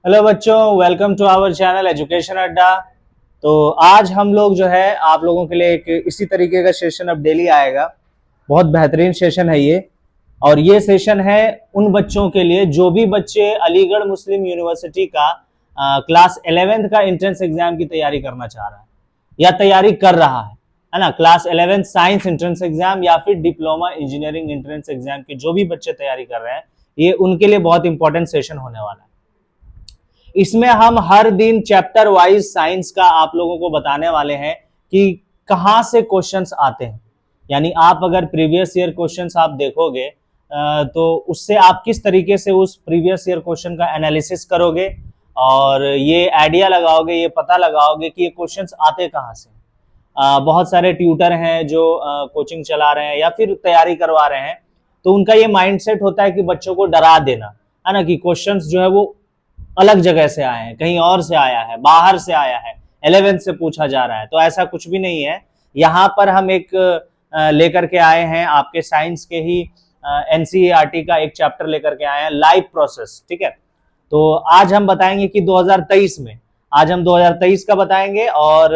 Hello बच्चों, welcome to our channel education Adda. तो आज हम लोग जो है आप लोगों के लिए एक इसी तरीके का सेशन अब डेली आएगा। बहुत बेहतरीन सेशन है ये। और ये सेशन है उन बच्चों के लिए जो भी बच्चे अलीगढ़ मुस्लिम यूनिवर्सिटी का क्लास 11th का एंट्रेंस एग्जाम की तैयारी करना चाह रहा है या तैयारी कर रहा है ना। Class 11th science entrance exam या फिर डिप्लोमा इंजीनियरिंग एंट्रेंस एग्जाम के जो भी बच्चे तैयारी कर रहे हैं, ये उनके लिए बहुत इंपॉर्टेंट सेशन होने वाला है। इसमें हम हर दिन चैप्टर वाइज साइंस का आप लोगों को बताने वाले हैं कि कहां से क्वेश्चंस आते हैं। यानी आप अगर प्रीवियस ईयर क्वेश्चंस आप देखोगे तो उससे आप किस तरीके से उस प्रीवियस ईयर क्वेश्चन का एनालिसिस करोगे और ये आइडिया लगाओगे, ये पता लगाओगे कि ये क्वेश्चंस आते कहां से। बहुत सारे ट्यूटर हैं जो कोचिंग चला रहे हैं या फिर तैयारी करवा रहे हैं, तो उनका ये माइंडसेट होता है कि बच्चों को डरा देना, है ना, कि क्वेश्चंस जो है वो अलग जगह से आए हैं, कहीं और से आया है, बाहर से आया है, 11th से पूछा जा रहा है। तो ऐसा कुछ भी नहीं है। यहाँ पर हम एक लेकर के आए हैं आपके साइंस के ही एनसीईआरटी का एक चैप्टर लेकर के आए हैं, लाइव प्रोसेस। ठीक है, तो आज हम बताएंगे कि 2023 में, आज हम 2023 का बताएंगे और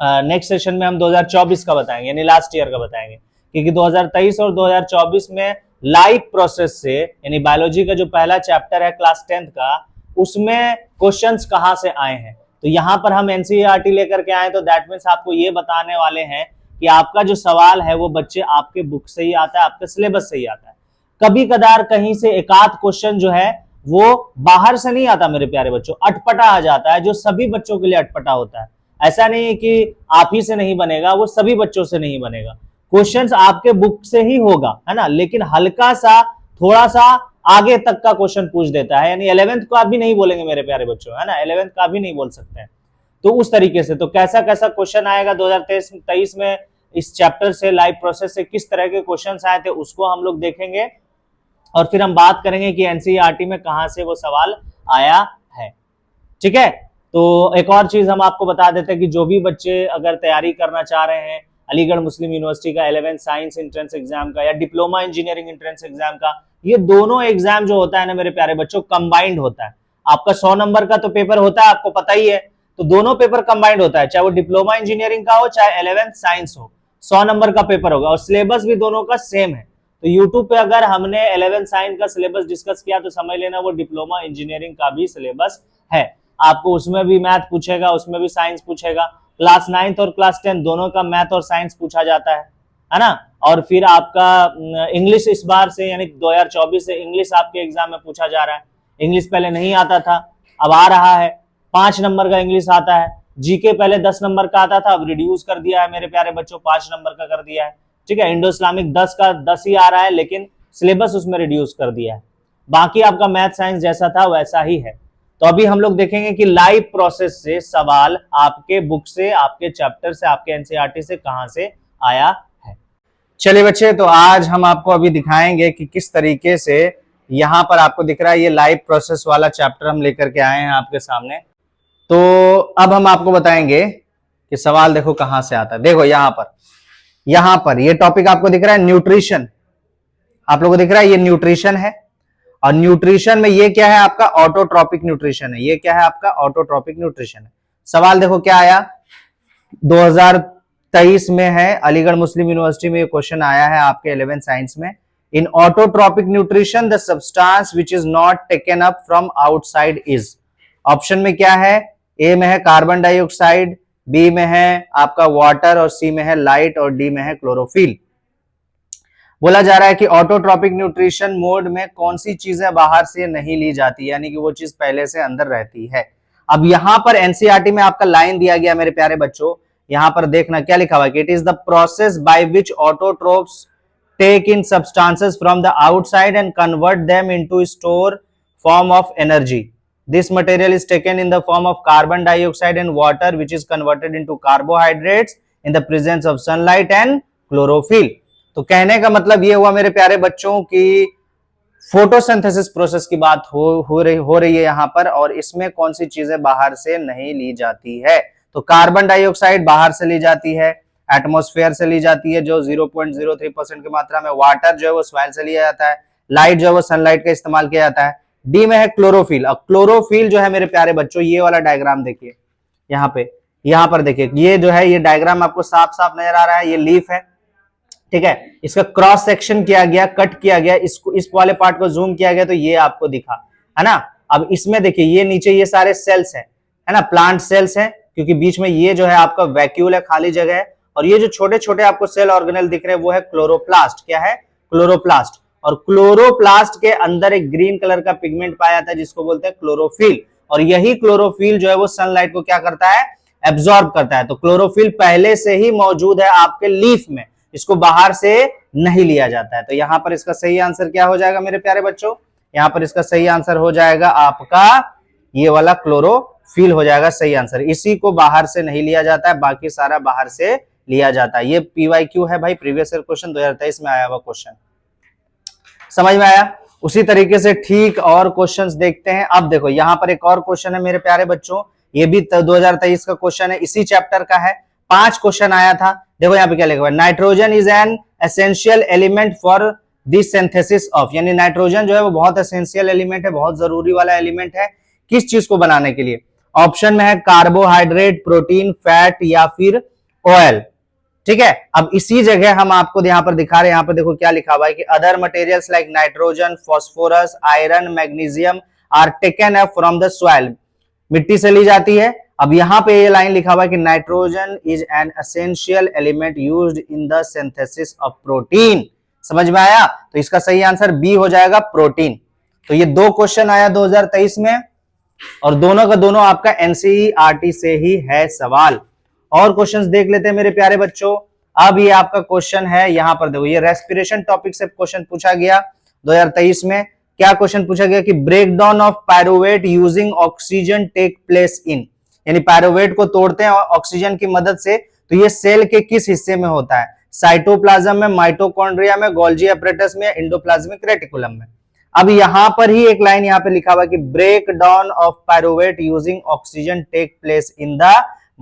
नेक्स्ट सेशन में हम 2024 का बताएंगे, यानी लास्ट ईयर का बताएंगे। क्योंकि 2023 और 2024 में लाइव प्रोसेस से, यानी बायोलॉजी का जो पहला चैप्टर है क्लास 10th का, उसमें क्वेश्चंस कहां से आए हैं। तो यहां पर हम एनसीईआरटी लेकर के आए, तो दैट मीन्स आपको ये बताने वाले हैं कि आपका जो सवाल है वो बच्चे आपके बुक से ही आता है, आपके सिलेबस से ही आता है। कभी कदार कहीं से एक आध क्वेश्चन जो है वो बाहर से नहीं आता मेरे प्यारे बच्चों, अटपटा आ जाता है, जो सभी बच्चों के लिए अटपटा होता है। ऐसा नहीं है कि आप ही से नहीं बनेगा, वो सभी बच्चों से नहीं बनेगा। क्वेश्चंस आपके बुक से ही होगा, है ना, लेकिन हल्का सा, थोड़ा सा आगे तक का क्वेश्चन पूछ देता है। यानी 11th का भी नहीं बोलेंगे मेरे प्यारे बच्चों, है ना, 11th का भी नहीं बोल सकते हैं। तो उस तरीके से तो कैसा कैसा क्वेश्चन आएगा 2023 में इस चैप्टर से, लाइव प्रोसेस से किस तरह के क्वेश्चन आए थे उसको हम लोग देखेंगे और फिर हम बात करेंगे कि एनसीईआरटी में कहां से वो सवाल आया है। ठीक है, तो एक और चीज हम आपको बता देते हैं कि जो भी बच्चे अगर तैयारी करना चाह रहे हैं अलीगढ़ मुस्लिम यूनिवर्सिटी का 11th साइंस एंट्रेंस एग्जाम का या डिप्लोमा इंजीनियरिंग एंट्रेंस एग्जाम का, ये दोनों एग्जाम जो होता है ना मेरे प्यारे बच्चों, कंबाइंड होता है। आपका 100 नंबर का तो पेपर होता है, आपको पता ही है। तो दोनों पेपर कंबाइंड होता है, चाहे वो डिप्लोमा इंजीनियरिंग का हो चाहे 11th साइंस हो, 100 नंबर का पेपर होगा और सिलेबस भी दोनों का सेम है। तो यूट्यूब पे अगर हमने 11th साइंस का सिलेबस डिस्कस किया तो समझ लेना वो डिप्लोमा इंजीनियरिंग का भी सिलेबस है। आपको उसमें भी मैथ पूछेगा, उसमें भी साइंस पूछेगा। क्लास 9th और क्लास 10 दोनों का मैथ और साइंस पूछा जाता है ना। और फिर आपका इंग्लिश इस बार से, यानी 2024 से इंग्लिश आपके एग्जाम में पूछा जा रहा है। इंग्लिश पहले नहीं आता था, अब आ रहा है। 5 नंबर का इंग्लिश आता है। जीके पहले 10 नंबर का आता था, अब रिड्यूस कर दिया है मेरे प्यारे बच्चों, 5 नंबर का कर दिया है। ठीक है, इंडो इस्लामिक 10 का 10 ही आ रहा है, लेकिन सिलेबस उसमें रिड्यूस कर दिया है। बाकी आपका मैथ साइंस जैसा था वैसा ही है। तो अभी हम लोग देखेंगे कि लाइव प्रोसेस से सवाल आपके बुक से, आपके चैप्टर से, आपके एनसीईआरटी से कहां से आया है। चलिए बच्चे, तो आज हम आपको अभी दिखाएंगे कि किस तरीके से यहां पर आपको दिख रहा है ये लाइव प्रोसेस वाला चैप्टर हम लेकर के आए हैं आपके सामने। तो अब हम आपको बताएंगे कि सवाल देखो कहां से आता है। देखो यहां पर ये टॉपिक आपको दिख रहा है न्यूट्रिशन, आप लोगों को दिख रहा है ये न्यूट्रिशन है। और न्यूट्रिशन में ये क्या है आपका ऑटोट्रॉपिक न्यूट्रिशन है। ये क्या है आपका ऑटोट्रॉपिक न्यूट्रिशन है। सवाल देखो क्या आया 2023 में है, अलीगढ़ मुस्लिम यूनिवर्सिटी में ये क्वेश्चन आया है आपके 11th साइंस में। In autotrophic nutrition the substance which is not taken up from outside is. Option में क्या है, ए में है कार्बन डाइऑक्साइड, बी में है आपका वाटर और सी में है लाइट और डी में है क्लोरोफिल। बोला जा रहा है कि ऑटोट्रॉपिक न्यूट्रिशन मोड में कौन सी चीजें बाहर से नहीं ली जाती, यानी कि वो चीज पहले से अंदर रहती है। अब यहां पर एनसीईआरटी में आपका लाइन दिया गया मेरे प्यारे बच्चों, यहां पर देखना क्या लिखा हुआ है कि it is the process by which autotrophs take in substances from the outside and convert them into store form of energy. This material is taken in the form of carbon dioxide and water, which is converted into carbohydrates in the presence of sunlight and chlorophyll. तो कहने का मतलब ये हुआ मेरे प्यारे बच्चों की फोटोसिंथेसिस प्रोसेस की बात हो रही है यहाँ पर, और इसमें कौन सी चीजें बाहर से नहीं ली जाती है। तो कार्बन डाइऑक्साइड बाहर से ली जाती है, एटमॉस्फेयर से ली जाती है जो 0.03% की मात्रा में, वाटर जो है वो सॉइल से लिया जाता है, लाइट जो है वो सनलाइट का इस्तेमाल किया जाता है, डी में है क्लोरोफिल। अब क्लोरोफिल जो है मेरे प्यारे बच्चों, ये वाला डायग्राम देखिए यहाँ पर देखिए, ये जो है ये डायग्राम आपको साफ साफ नजर आ रहा है, ये लीफ है, ठीक है। इसका क्रॉस सेक्शन किया गया, कट किया गया, इसको इस वाले पार्ट को जूम किया गया तो ये आपको दिखा, है ना। अब इसमें देखिए ये नीचे ये सारे सेल्स है ना, प्लांट सेल्स है, क्योंकि बीच में ये जो है आपका वैक्यूल है, खाली जगह है, और ये जो छोटे छोटे आपको सेल ऑर्गेनेल दिख रहे हैं वो है क्लोरोप्लास्ट। क्या है? क्लोरोप्लास्ट। और क्लोरोप्लास्ट के अंदर एक ग्रीन कलर का पिगमेंट पाया जाता है जिसको बोलते हैं क्लोरोफिल, और यही क्लोरोफिल जो है वो सनलाइट को क्या करता है? एब्जॉर्ब करता है। तो क्लोरोफिल पहले से ही मौजूद है आपके लीफ में, इसको बाहर से नहीं लिया जाता है। तो यहां पर इसका सही आंसर क्या हो जाएगा मेरे प्यारे बच्चों? यहां पर इसका सही आंसर हो जाएगा आपका ये वाला क्लोरोफिल हो जाएगा सही आंसर। इसी को बाहर से नहीं लिया जाता है, बाकी सारा बाहर से लिया जाता है। ये PYQ है भाई, प्रीवियस ईयर क्वेश्चन 2023 में आया हुआ क्वेश्चन। समझ में आया? उसी तरीके से ठीक और क्वेश्चंस देखते हैं। अब देखो यहां पर एक और क्वेश्चन है मेरे प्यारे बच्चों, ये भी 2023 का क्वेश्चन है, इसी चैप्टर का है, 5 क्वेश्चन आया था। देखो यहाँ पे क्या लिखा हुआ है, nitrogen is an essential element for the synthesis of, यानी नाइट्रोजन जो है वो बहुत एसेंशियल एलिमेंट है, बहुत जरूरी वाला एलिमेंट है किस चीज को बनाने के लिए? ऑप्शन में है कार्बोहाइड्रेट, प्रोटीन, फैट या फिर ऑयल, ठीक है। अब इसी जगह हम आपको यहाँ पर दिखा रहे हैं, यहाँ पर देखो क्या लिखा हुआ है कि other materials like nitrogen, phosphorus, iron, magnesium are taken up from the soil, मिट्टी से ली जाती है। अब यहाँ पे ये लाइन लिखा हुआ है कि nitrogen is an essential element used in the synthesis of protein. समझ में आया? तो इसका सही आंसर बी हो जाएगा, प्रोटीन। तो ये 2 क्वेश्चन आया 2023 में, और दोनों का दोनों आपका एनसीईआरटी से ही है सवाल। और क्वेश्चंस देख लेते हैं मेरे प्यारे बच्चों। अब ये आपका क्वेश्चन है, यहां पर देखो ये रेस्पिरेशन टॉपिक से क्वेश्चन पूछा गया 2023 में। क्या क्वेश्चन पूछा गया कि break down of pyruvate using oxygen take place in, यानी पायरुवेट को तोड़ते हैं ऑक्सीजन की मदद से, तो ये सेल के किस हिस्से में होता है? साइटोप्लाज्म में, माइटोकॉन्ड्रिया में, गोल्जी एपरेटस में या एंडोप्लाज्मिक रेटिकुलम में? अब यहां पर ही एक लाइन यहां पे लिखा हुआ कि break down of pyruvate using oxygen take place in the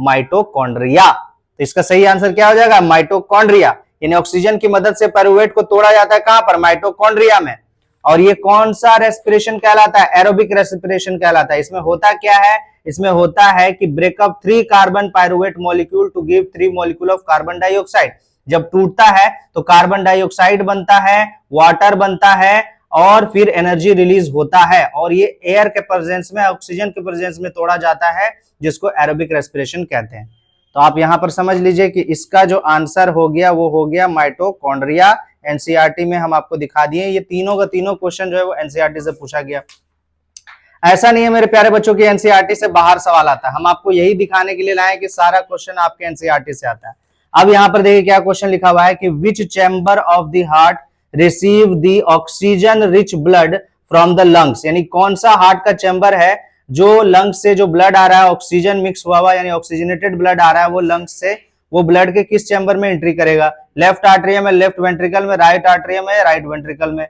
mitochondria. तो इसका सही आंसर क्या हो जाएगा? माइटोकॉन्ड्रिया, यानी ऑक्सीजन की मदद से पायरुवेट को तोड़ा जाता है कहां पर? माइटोकॉन्ड्रिया में। और ये कौन सा रेस्पिरेशन कहलाता है? एरोबिक रेस्पिरेशन कहलाता है। इसमें होता क्या है? इसमें होता है कि break up 3 carbon pyruvate molecule to give 3 molecule of carbon dioxide. जब टूटता है तो कार्बन डाइऑक्साइड बनता है, वाटर बनता है, और फिर एनर्जी रिलीज होता है, और ये एयर के प्रेजेंस में, ऑक्सीजन के प्रेजेंस में तोड़ा जाता है, जिसको एरोबिक रेस्पिरेशन कहते हैं। तो आप यहां पर समझ लीजिए कि इसका जो आंसर हो गया वो हो गया माइटोकॉन्ड्रिया। एनसीईआरटी में हम आपको दिखा दिए, ये तीनों का तीनों क्वेश्चन जो है वो एनसीईआरटी से पूछा गया। ऐसा नहीं है मेरे प्यारे बच्चों की एनसीईआरटी से बाहर सवाल आता है, हम आपको यही दिखाने के लिए लाए कि सारा क्वेश्चन आपके एनसीईआरटी से आता है। अब यहां पर देखिए क्या क्वेश्चन लिखा हुआ है कि which chamber of the heart receive the oxygen rich blood from the lungs, यानी कौन सा हार्ट का चैम्बर है जो लंग्स से जो ब्लड आ रहा है, ऑक्सीजन मिक्स हुआ हुआ यानी ऑक्सीजनेटेड ब्लड आ रहा है, वो लंग्स से वो ब्लड के किस चैम्बर में एंट्री करेगा? लेफ्ट आर्टरियम में, लेफ्ट वेंट्रिकल में, राइट आर्टरियम में, राइट वेंट्रिकल में।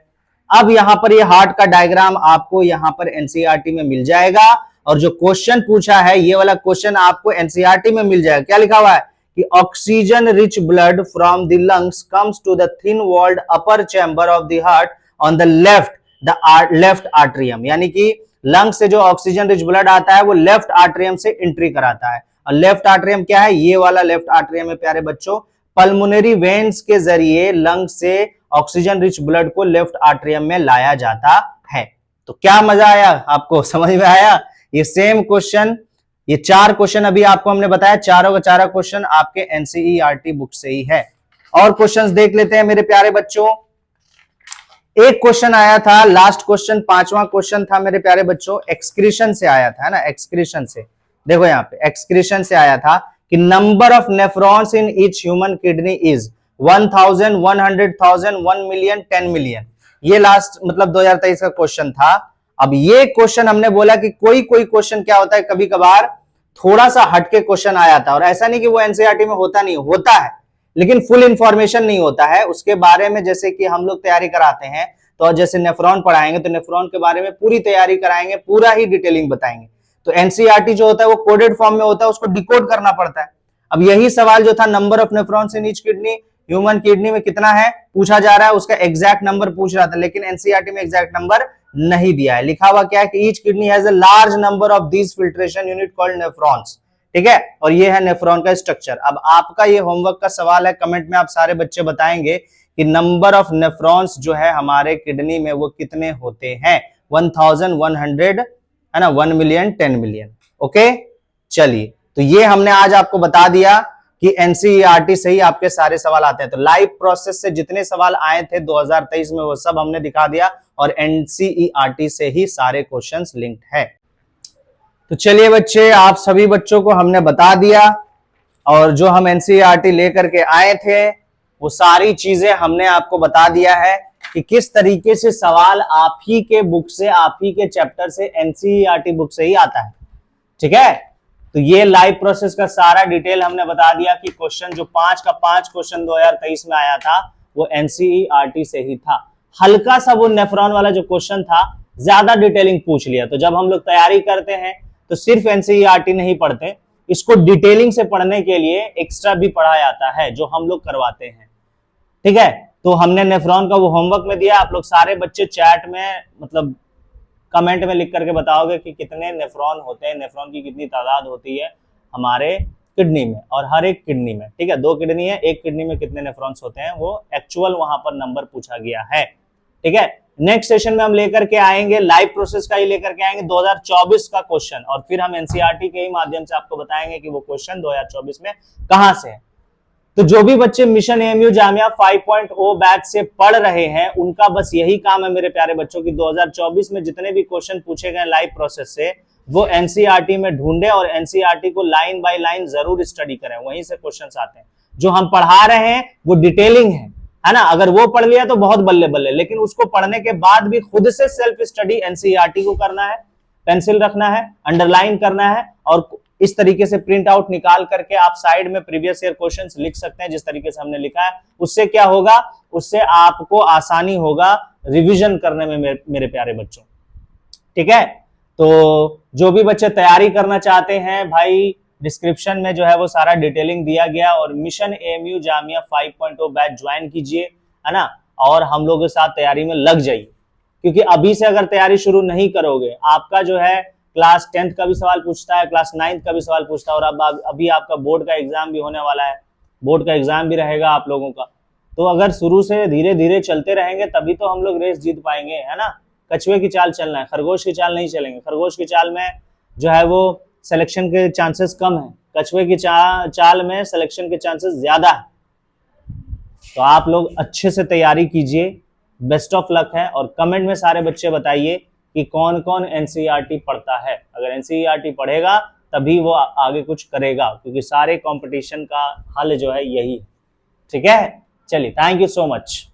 अब यहां पर ये हार्ट का डायग्राम आपको यहां पर एनसीईआरटी में मिल जाएगा, और जो क्वेश्चन पूछा है ये वाला क्वेश्चन आपको एनसीईआरटी में मिल जाएगा। क्या लिखा हुआ है कि oxygen rich blood from the lungs comes to the thin walled upper chamber of the heart on the left atrium, यानी कि लंग से जो ऑक्सीजन रिच ब्लड आता है वो लेफ्ट आर्टरियम से एंट्री कराता है। और लेफ्ट आर्टरियम क्या है? ये वाला लेफ्ट आर्टरियम है प्यारे बच्चों। पल्मोनरी वेन्स के जरिए लंग से ऑक्सीजन रिच ब्लड को लेफ्ट आर्टरियम में लाया जाता है। तो क्या मजा आया आपको? समझ में आया? ये सेम क्वेश्चन, ये 4 क्वेश्चन अभी आपको हमने बताया, चारों का चारा क्वेश्चन आपके एनसीईआरटी बुक से ही है। और क्वेश्चंस देख लेते हैं मेरे प्यारे बच्चों। एक क्वेश्चन आया था, लास्ट क्वेश्चन 5वां क्वेश्चन था मेरे प्यारे बच्चों, एक्सक्रीशन से आया था, है ना, एक्सक्रीशन से। देखो यहाँ पे एक्सक्रीशन से आया था कि number of nephrons in each human kidney is 1000, 100,000, 1 million, 10 million. ये लास्ट मतलब 2023 का क्वेश्चन था। अब ये क्वेश्चन हमने बोला कि कोई कोई क्वेश्चन क्या होता है, कभी कभार थोड़ा सा हटके क्वेश्चन आ जाता है, और ऐसा नहीं कि वो एनसीईआरटी में होता नहीं, होता है, लेकिन फुल इंफॉर्मेशन नहीं होता है उसके बारे में। जैसे कि हम लोग तैयारी कराते हैं, तो जैसे नेफ्रॉन पढ़ाएंगे तो नेफ्रॉन के बारे में पूरी तैयारी कराएंगे, पूरा ही डिटेलिंग बताएंगे। तो एनसीईआरटी जो होता है वो कोडेड फॉर्म में होता है, उसको डिकोड करना पड़ता है। अब यही सवाल जो था, number of nephrons in each kidney, human kidney में कितना है पूछा जा रहा है, उसका एग्जैक्ट नंबर पूछ रहा था, लेकिन एनसीईआरटी में एग्जैक्ट नंबर नहीं दिया है। लिखा हुआ क्या है कि each kidney has a large number of these filtration unit called nephrons, ठीक है, और ये है नेफ्रॉन का स्ट्रक्चर। अब आपका ये होमवर्क का सवाल है, कमेंट में आप सारे बच्चे बताएंगे कि नंबर ऑफ नेफ्रॉन्स जो है हमारे किडनी में वो कितने होते हैं। 1100 है ना, 1 मिलियन, 10 मिलियन। ओके, चलिए, तो ये हमने आज आपको बता दिया कि एनसीईआरटी से ही आपके सारे सवाल आते हैं। तो लाइव प्रोसेस से जितने सवाल आए थे 2023 में वो सब हमने दिखा दिया, और एनसीईआरटी से ही सारे क्वेश्चंस लिंक्ड है। तो चलिए बच्चे, आप सभी बच्चों को हमने बता दिया, और जो हम एनसीईआरटी लेकर के आए थे वो सारी चीजें हमने आपको बता दिया है कि किस तरीके से सवाल आप ही के बुक से, आप ही के चैप्टर से, एनसीईआरटी बुक से ही आता है, ठीक है। तो ये लाइव प्रोसेस का सारा डिटेल हमने बता दिया कि क्वेश्चन जो 5 का 5 क्वेश्चन 2023 में आया था वो एनसीईआरटी से ही था। हल्का सा वो नेफ्रॉन वाला जो क्वेश्चन था ज्यादा डिटेलिंग पूछ लिया। तो जब हम लोग तैयारी करते हैं तो सिर्फ एनसीईआरटी नहीं पढ़ते, इसको डिटेलिंग से पढ़ने के लिए एक्स्ट्रा भी पढ़ा जाता है जो हम लोग करवाते हैं, ठीक है। तो हमने नेफ्रॉन का वो होमवर्क में दिया, आप लोग सारे बच्चे चैट में मतलब कमेंट में लिख करके बताओगे कि कितने नेफ्रॉन होते हैं, नेफ्रॉन की कितनी तादाद होती है हमारे किडनी में, और हर एक किडनी में, ठीक है। 2 किडनी है, एक किडनी में कितने नेफ्रॉन्स होते हैं वो एक्चुअल वहां पर नंबर पूछा गया है, ठीक है। नेक्स्ट सेशन में हम लेकर के आएंगे लाइव प्रोसेस का ही लेकर के आएंगे 2024 का क्वेश्चन, और फिर हम एनसीईआरटी के ही माध्यम से आपको बताएंगे कि वो क्वेश्चन 2024 में कहां से है। तो जो भी बच्चे मिशन एएमयू जामिया 5.0 बैच से पढ़ रहे हैं उनका बस यही काम है मेरे प्यारे बच्चों की 2024 में जितने भी क्वेश्चन पूछे गए लाइव प्रोसेस से वो एनसीईआरटी में ढूंढे, और एनसीईआरटी को लाइन बाय लाइन जरूर स्टडी करें, वहीं से क्वेश्चंस आते हैं। जो हम पढ़ा रहे हैं वो डिटेलिंग है ना, अगर वो पढ़ लिया तो बहुत बल्ले बल्ले, लेकिन उसको पढ़ने के बाद भी खुद से सेल्फ स्टडी एनसीईआरटी को करना है, पेंसिल रखना है, अंडरलाइन करना है, और इस तरीके से प्रिंट आउट निकाल करके आप साइड में प्रीवियस ईयर क्वेश्चंस लिख सकते हैं जिस तरीके से हमने लिखा है। उससे क्या होगा, उससे आपको आसानी होगा रिवीजन करने में मेरे प्यारे बच्चों, ठीक है। तो जो भी बच्चे तैयारी करना चाहते हैं भाई, डिस्क्रिप्शन में जो है वो सारा डिटेलिंग दिया गया, और mission AMU Jamia 5.0 batch join कीजिए, है ना, और हम लोगों के साथ तैयारी में लग जाइए। क्योंकि अभी से अगर तैयारी शुरू नहीं करोगे, आपका जो है क्लास 10th का भी सवाल पूछता है, क्लास 9th का भी सवाल पूछता है, और अब अभी आपका बोर्ड का एग्जाम भी होने वाला है, बोर्ड का एग्जाम भी रहेगा आप लोगों का। तो अगर शुरू से धीरे धीरे चलते रहेंगे तभी तो हम लोग रेस जीत पाएंगे, है ना। कछुए की चाल चलना है, खरगोश की चाल नहीं चलेंगे। खरगोश की चाल में जो है वो सिलेक्शन के चांसेस कम है, कछुए की चाल में सिलेक्शन के चांसेस ज्यादा है। तो आप लोग अच्छे से तैयारी कीजिए, बेस्ट ऑफ लक है, और कमेंट में सारे बच्चे बताइए कि कौन कौन एनसीईआरटी पढ़ता है। अगर एनसीईआरटी पढ़ेगा तभी वो आगे कुछ करेगा, क्योंकि सारे कंपटीशन का हल जो है यही, ठीक है। चलिए, थैंक यू सो मच।